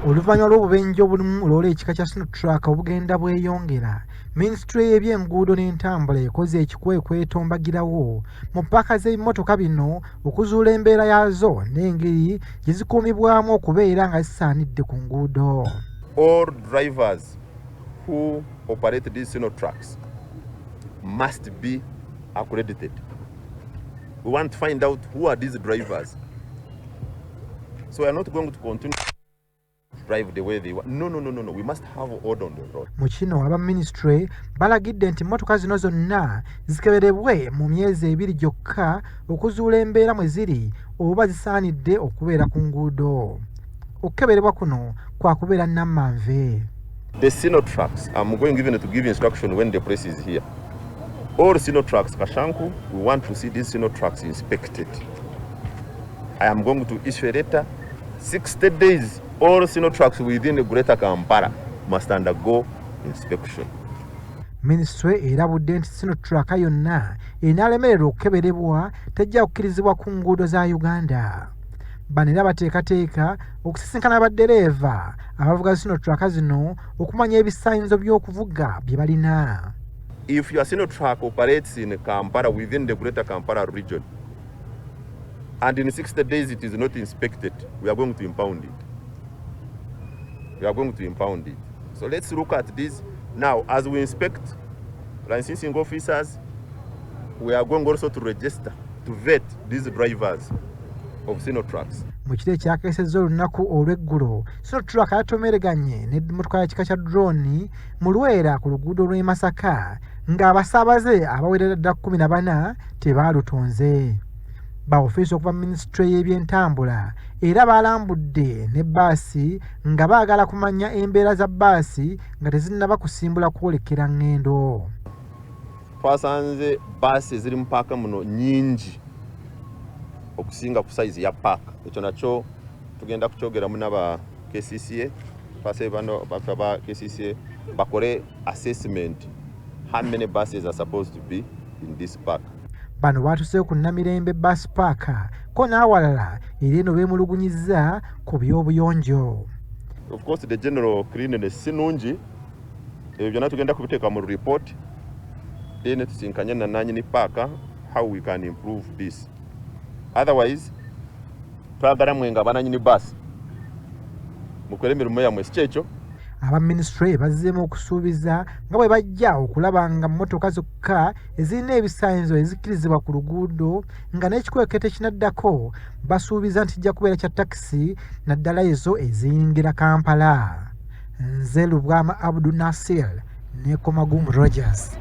Oluvannyuma lw'obubenje obulimu Loole ekika kya Sino obugenda bweyongera, Minisitule y'ebyenguudo n'entambula ekoze ekikwekweto mbagirawo mu ppaaka z'ebimotoka bino okuzuula embeera yaazo n'engeri gye zikuumibwamu okubeera nga zisaanidde ku nguudo. All drivers who operate these Sino trucks must be accredited. We want to find out who are these drivers. So we are not going to continue to drive the way they want. No. We must have order on the road. Mu kino aba ministry balagidde nti mmotoka zino zonna zikeberebwe mu myezi 2 gyokka okuzuula embeera mwe ziri oba zisaanidde okubeera ku nguudo. Okukeberebwa kuno kwa kubeera nammanve. The Sino trucks, I'm going even to give instruction when the press is here. All Sino trucks, Kashanku, we want to see these Sino trucks inspected. I am going to issue a letter. 60 days, all Sino trucks within the Greater Kampala must undergo inspection. Ministry erabudde nti Sino truck yonna enaalemererwa okukeberebwa tejja kukkirizibwa ku nguudo za Uganda. Bano era bateekateeka okusisinkana baddereeva abavuga Sino truck zino okumanya ebisaanyizo by'okuvuga bye balina. If your Sino truck operates in Kampala within the Greater Kampala region, and in 60 days it is not inspected, we are going to impound it. So let's look at this. Now, as we inspect licensing officers, we are going also to register, to vet these drivers of Sino trucks. Mu kiro ekyakeesezza olunaku olw'eggulo, Sino truck yatomereganye n'emmotoka y'ekika kya drone mu Lwera ku luguudo lw'e Masaka ng'abasaabaze abawerera ddala 14 tebaalutonze. Baofisi okuva Minisitule y'ebyentambula era balambudde ne bbaasi nga baagala kumanya embeera za bbaasi nga tezinnaba kusimbula kwolekera ngendo. Twasanze bbaasi eziri mu paaka muno nnyingi okusinga ku size ya paaka. Ekyo nakyo tugenda kukyogeramu n'aba KCCA, twasabye bano ba KCCA bakole assessment how many buses are supposed to be in this park. Bano baatuseeyo ku Namirembe bus park ko n'awalala era eno beemulugunyizza ku by'obuyonjo. Of course the general cleanliness si nnungi, ebyo byonna tugenda kubiteeka mu report, then tusinkanye na nannyini paaka how we can improve this. Otherwise twagala mwe nga bananyini bus mukwere emirimu yammwe si kyekyo. Aba ministry bazzeemu okusuubiza nga bwe bajja okulaba nga mmotoka zokka ezirina ebisaanyizo ezikkirizibwa ku luguudo nga n'ekikwekete kinaddako basuubiza nti kijja kubeera kya takisi naddala ezo eziyingira Kampala. Nze Lubwama Abdul Nasir ne Komagumu Rogers.